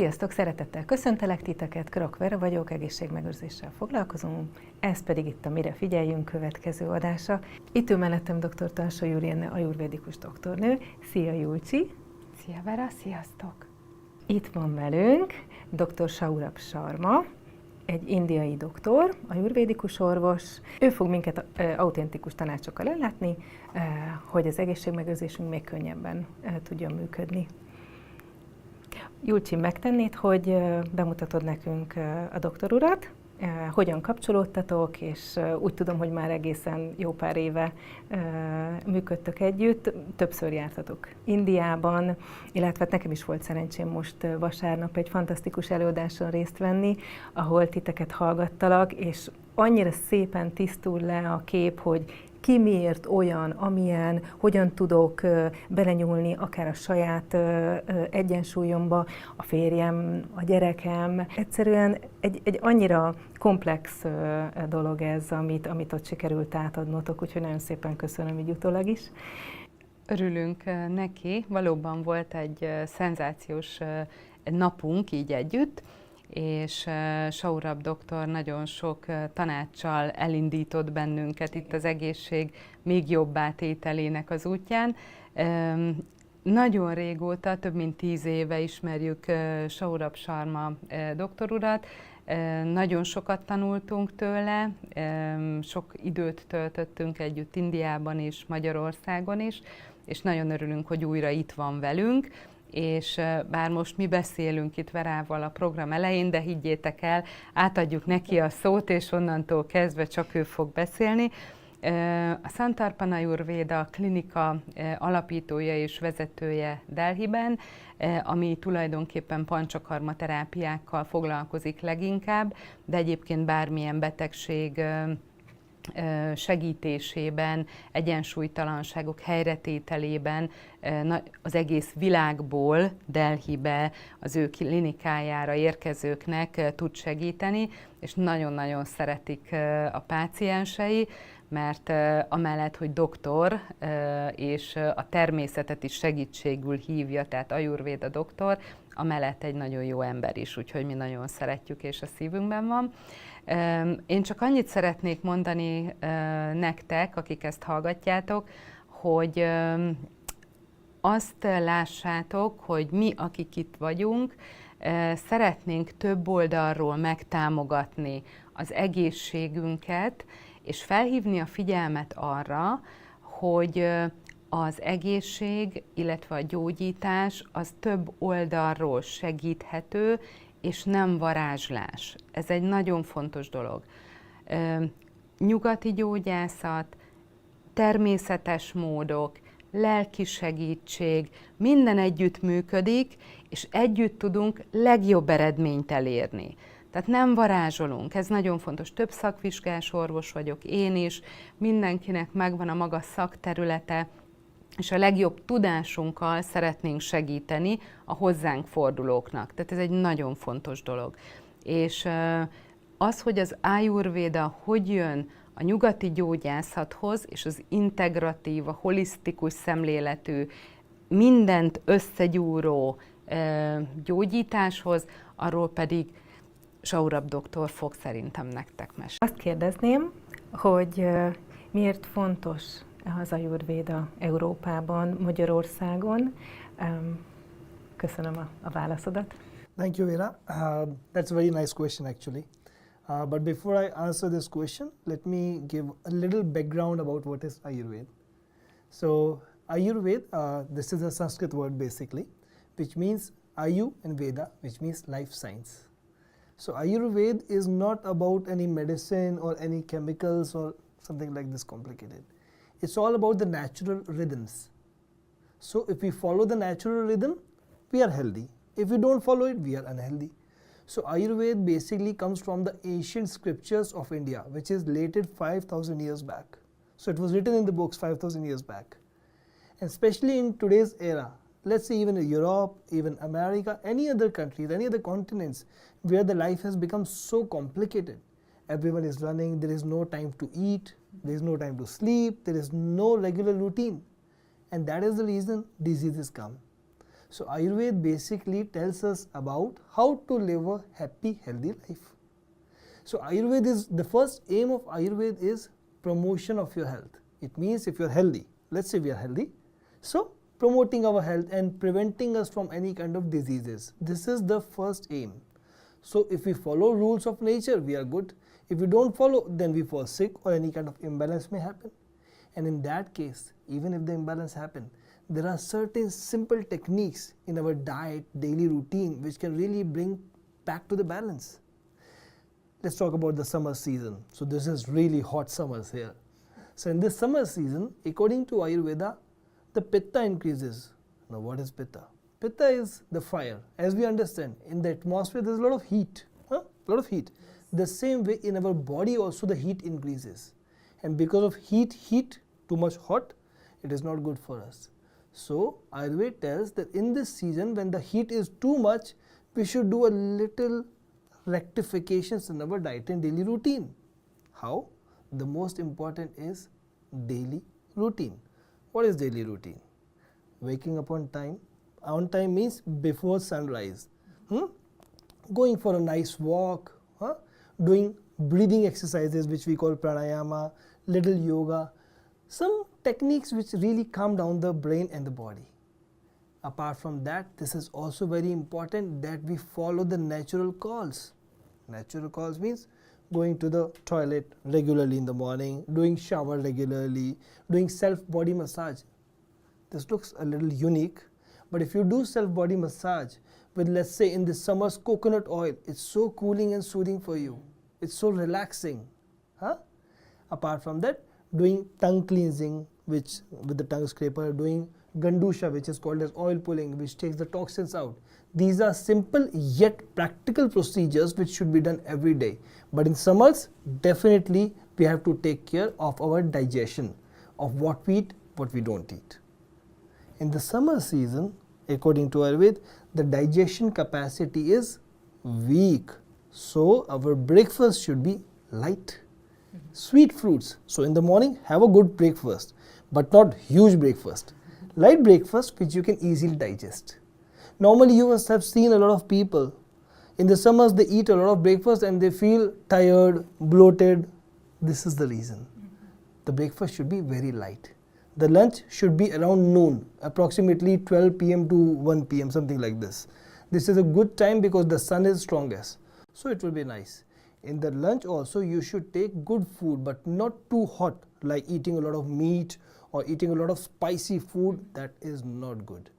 Sziasztok! Szeretettel köszöntelek titeket, Krok Vera vagyok, egészségmegőrzéssel foglalkozom, ez pedig itt a Mire figyeljünk következő adása. Itt ül mellettem dr. Tarsai Júlienne, ajurvédikus doktornő. Szia Julcsi! Szia Vera, sziasztok! Itt van velünk dr. Saurabh Sharma, egy indiai doktor, ajurvédikus orvos. Ő fog minket autentikus tanácsokkal ellátni, hogy az egészségmegőrzésünk még könnyebben tudjon működni. Julcsi, megtennéd, hogy bemutatod nekünk a doktor urat, hogyan kapcsolódtatok, és úgy tudom, hogy már egészen jó pár éve működtök együtt, többször jártatok Indiában, illetve nekem is volt szerencsém most vasárnap egy fantasztikus előadáson részt venni, ahol titeket hallgattalak, és annyira szépen tisztul le a kép, hogy ki miért olyan, amilyen, hogyan tudok belenyúlni akár a saját egyensúlyomba, a férjem, a gyerekem. Egyszerűen egy annyira komplex dolog ez, amit ott sikerült átadnotok, úgyhogy nagyon szépen köszönöm így utólag is. Örülünk neki, valóban volt egy szenzációs napunk így együtt, és Saurabh doktor nagyon sok tanáccsal elindított bennünket itt az egészség még jobbá tételének az útján. Nagyon régóta, több mint 10 éve ismerjük Saurabh Sharma doktor urat, nagyon sokat tanultunk tőle, sok időt töltöttünk együtt Indiában is, Magyarországon is, és nagyon örülünk, hogy újra itt van velünk. És bár most mi beszélünk itt Verával a program elején, de higgyétek el, átadjuk neki a szót, és onnantól kezdve csak ő fog beszélni. A Santarpan Ayurveda klinika alapítója és vezetője Delhiben, ami tulajdonképpen panchakarma terápiákkal foglalkozik leginkább, de egyébként bármilyen betegség segítésében, egyensúlytalanságok helyretételében az egész világból Delhibe az ő klinikájára érkezőknek tud segíteni, és nagyon-nagyon szeretik a páciensei, mert amellett, hogy doktor, és a természetet is segítségül hívja, tehát Ayurveda doktor, amellett egy nagyon jó ember is, úgyhogy mi nagyon szeretjük, és a szívünkben van. Én csak annyit szeretnék mondani nektek, akik ezt hallgatjátok, hogy azt lássátok, hogy mi, akik itt vagyunk, szeretnénk több oldalról megtámogatni az egészségünket, és felhívni a figyelmet arra, hogy az egészség, illetve a gyógyítás az több oldalról segíthető, és nem varázslás. Ez egy nagyon fontos dolog. Nyugati gyógyászat, természetes módok, lelki segítség, minden együtt működik, és együtt tudunk legjobb eredményt elérni. Tehát nem varázsolunk, ez nagyon fontos. Több szakvizsgás orvos vagyok én is, mindenkinek megvan a maga szakterülete, és a legjobb tudásunkkal szeretnénk segíteni a hozzánk fordulóknak. Tehát ez egy nagyon fontos dolog. És az, hogy az Ayurveda hogy jön a nyugati gyógyászathoz, és az integratív, a holisztikus szemléletű, mindent összegyúró gyógyításhoz, arról pedig Saurabh doktor fog szerintem nektek mesélni. Azt kérdezném, hogy miért fontos az Ayurveda Európában, Magyarországon? Köszönöm a válaszodat. Thank you, Vera. That's a very nice question, actually. But before I answer this question, let me give a little background about what is Ayurveda. So, Ayurveda, this is a Sanskrit word basically, which means Ayu and Veda, which means life science. So, Ayurveda is not about any medicine or any chemicals or something like this complicated. It's all about the natural rhythms. So if we follow the natural rhythm, we are healthy. If we don't follow it, we are unhealthy. So Ayurveda basically comes from the ancient scriptures of India, which is dated 5,000 years back. So it was written in the books 5,000 years back. And especially in today's era, let's say even in Europe, even America, any other countries, any other continents, where the life has become so complicated. Everyone is running, there is no time to eat, there is no time to sleep, there is no regular routine. And that is the reason diseases come. So Ayurveda basically tells us about how to live a happy, healthy life. So Ayurveda is, the first aim of Ayurveda is promotion of your health. It means if you're healthy, let's say we are healthy, so promoting our health and preventing us from any kind of diseases. This is the first aim. So if we follow rules of nature, we are good. If we don't follow, then we fall sick or any kind of imbalance may happen. And in that case, even if the imbalance happen, there are certain simple techniques in our diet, daily routine, which can really bring back to the balance. Let's talk about the summer season. So this is really hot summers here. So in this summer season, according to Ayurveda, the pitta increases. Now what is pitta? Pitta is the fire. As we understand, in the atmosphere there is a lot of heat. A lot of heat. The same way in our body also the heat increases. And because of heat, too much hot, it is not good for us. So Ayurveda tells that in this season when the heat is too much, we should do a little rectifications in our diet and daily routine. How? The most important is daily routine. What is daily routine? Waking up on time. On time means before sunrise. Going for a nice walk. Doing breathing exercises which we call pranayama, little yoga. Some techniques which really calm down the brain and the body. Apart from that, this is also very important that we follow the natural calls. Natural calls means going to the toilet regularly in the morning, doing shower regularly, doing self-body massage. This looks a little unique, but if you do self-body massage with, let's say, in the summer's coconut oil, it's so cooling and soothing for you. It's so relaxing. Apart from that, doing tongue cleansing, which with the tongue scraper, doing gandusha, which is called as oil pulling, which takes the toxins out. These are simple yet practical procedures which should be done every day. But in summers, definitely we have to take care of our digestion, of what we eat, what we don't eat. In the summer season, according to Ayurveda, the digestion capacity is weak. So our breakfast should be light. Sweet fruits. So in the morning, have a good breakfast, but not huge breakfast. Light breakfast which you can easily digest. Normally you must have seen a lot of people. In the summers they eat a lot of breakfast and they feel tired, bloated. This is the reason. The breakfast should be very light. The lunch should be around noon, approximately 12 p.m. to 1 p.m. something like this. This is a good time because the sun is strongest. So it will be nice. In the lunch also you should take good food but not too hot, like eating a lot of meat or eating a lot of spicy food. That is not good.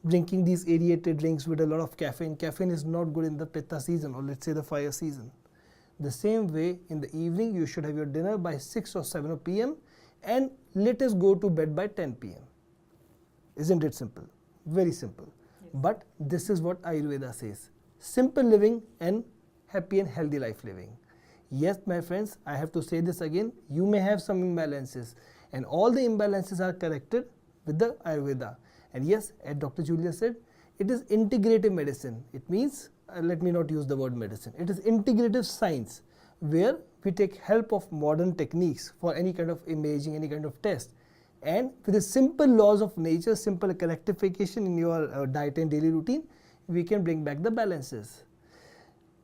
Drinking these aerated drinks with a lot of caffeine. Caffeine is not good in the pitta season, or let's say the fire season. The same way in the evening you should have your dinner by 6 or 7 p.m. and let us go to bed by 10 p.m. Isn't it simple? Very simple. Yes. But this is what Ayurveda says. Simple living and happy and healthy life living. Yes, my friends, I have to say this again. You may have some imbalances, and all the imbalances are corrected with the Ayurveda. And yes, as Dr. Julia said, it is integrative medicine. It means, let me not use the word medicine. It is integrative science, where we take help of modern techniques for any kind of imaging, any kind of test. And with the simple laws of nature, simple rectification in your diet and daily routine, we can bring back the balances.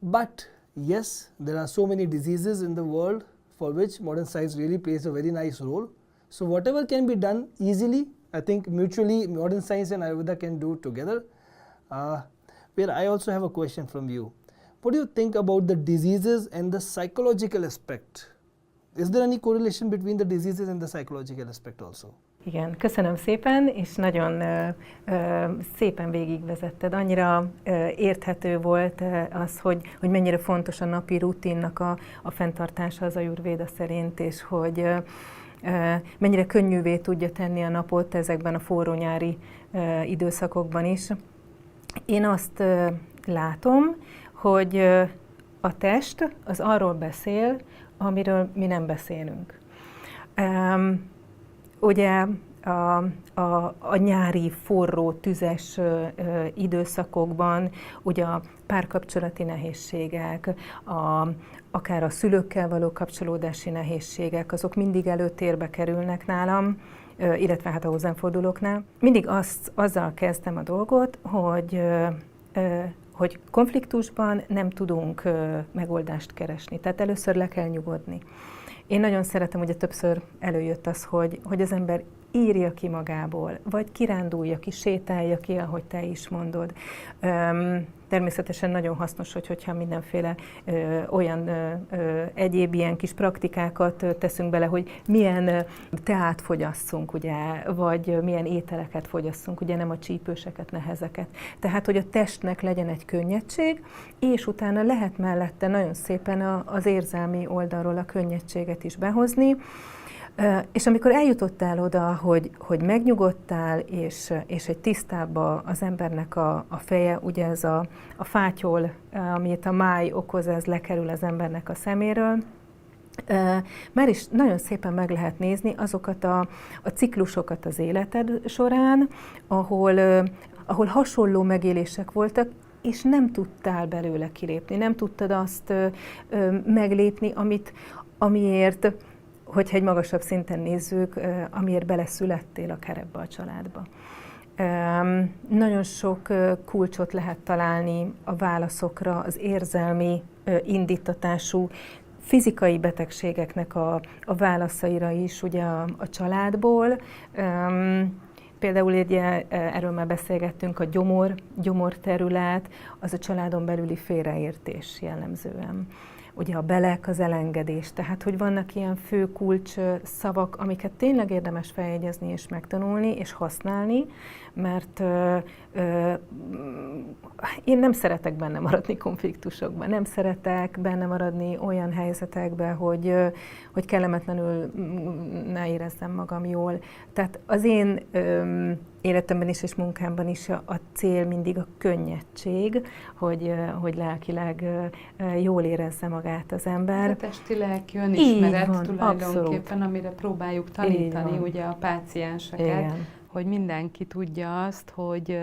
But yes, there are so many diseases in the world for which modern science really plays a very nice role. So whatever can be done easily, I think mutually modern science and Ayurveda can do together. Where I also have a question from you. What do you think about the diseases and the psychological aspect? Is there any correlation between the diseases and the psychological aspect also? Igen, köszönöm szépen, és nagyon szépen végigvezetted. Annyira érthető volt az, hogy mennyire fontos a napi rutinnak a fenntartása az Ayurvéda szerint, és hogy mennyire könnyűvé tudja tenni a napot ezekben a forró nyári időszakokban is. Én azt látom, hogy a test az arról beszél, amiről mi nem beszélünk. Ugye a nyári, forró, tüzes időszakokban ugye a párkapcsolati nehézségek, akár a szülőkkel való kapcsolódási nehézségek, azok mindig előtérbe kerülnek nálam, illetve hát a hozzám fordulóknál. Mindig azzal kezdtem a dolgot, hogy konfliktusban nem tudunk megoldást keresni. Tehát először le kell nyugodni. Én nagyon szeretem, ugye többször előjött az, hogy az ember írja ki magából, vagy kirándulja ki, sétálja ki, ahogy te is mondod. Természetesen nagyon hasznos, hogyha mindenféle olyan egyéb ilyen kis praktikákat teszünk bele, hogy milyen teát fogyasszunk, ugye, vagy milyen ételeket fogyasszunk, ugye nem a csípőseket, nehezeket. Tehát, hogy a testnek legyen egy könnyedség, és utána lehet mellette nagyon szépen az érzelmi oldalról a könnyedséget is behozni. És amikor eljutottál oda, hogy megnyugodtál, és egy tisztább az embernek a feje, ugye ez a fátyol, amit a máj okoz, ez lekerül az embernek a szeméről, már is nagyon szépen meg lehet nézni azokat a ciklusokat az életed során, ahol hasonló megélések voltak, és nem tudtál belőle kilépni, nem tudtad azt meglépni, amiért, hogyha egy magasabb szinten nézzük, amiért beleszülettél akár ebbe a családba. Nagyon sok kulcsot lehet találni a válaszokra, az érzelmi indítatású fizikai betegségeknek a válaszaira is, ugye a családból. Például erről már beszélgettünk, a gyomorterület, az a családon belüli félreértés jellemzően. Ugye a belek, az elengedés, tehát hogy vannak ilyen fő kulcs szavak, amiket tényleg érdemes feljegyezni és megtanulni és használni, mert én nem szeretek benne maradni konfliktusokban, nem szeretek benne maradni olyan helyzetekben, hogy kellemetlenül ne érezzem magam jól. Tehát az én életemben is és munkámban is a cél mindig a könnyedség, hogy lelkileg jól érezze magát az ember. A testi-lelki önismeret van, tulajdonképpen, abszolút. amire próbáljuk tanítani ugye a pácienseket, Igen. hogy mindenki tudja azt, hogy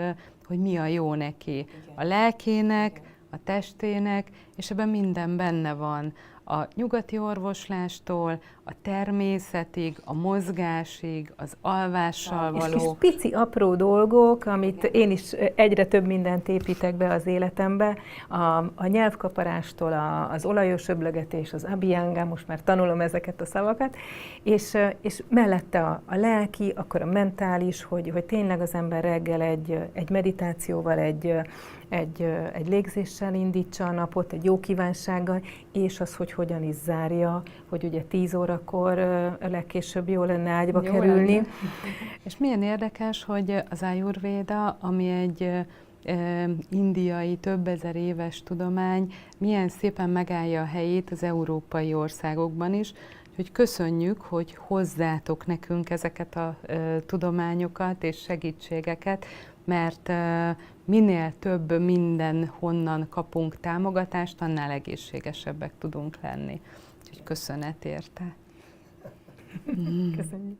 mi a jó neki. A lelkének, a testének, és ebben minden benne van. A nyugati orvoslástól, a természetig, a mozgásig, az alvással való. És kis pici apró dolgok, amit én is egyre több mindent építek be az életembe, a nyelvkaparástól, az olajos öblögetés, az abhyanga, most már tanulom ezeket a szavakat, és mellette a lelki, akkor a mentális, hogy tényleg az ember reggel egy meditációval, egy légzéssel indítsa a napot, egy jó kívánsággal, és az, hogy hogyan is zárja, hogy ugye 10 órakor legkésőbb jó lenne ágyba kerülni. És milyen érdekes, hogy az Ayurvéda, ami egy indiai, több ezer éves tudomány, milyen szépen megállja a helyét az európai országokban is, hogy köszönjük, hogy hozzátok nekünk ezeket a tudományokat és segítségeket, mert minél több mindenhonnan kapunk támogatást, annál egészségesebbek tudunk lenni. Úgyhogy köszönet érte. Köszönjük.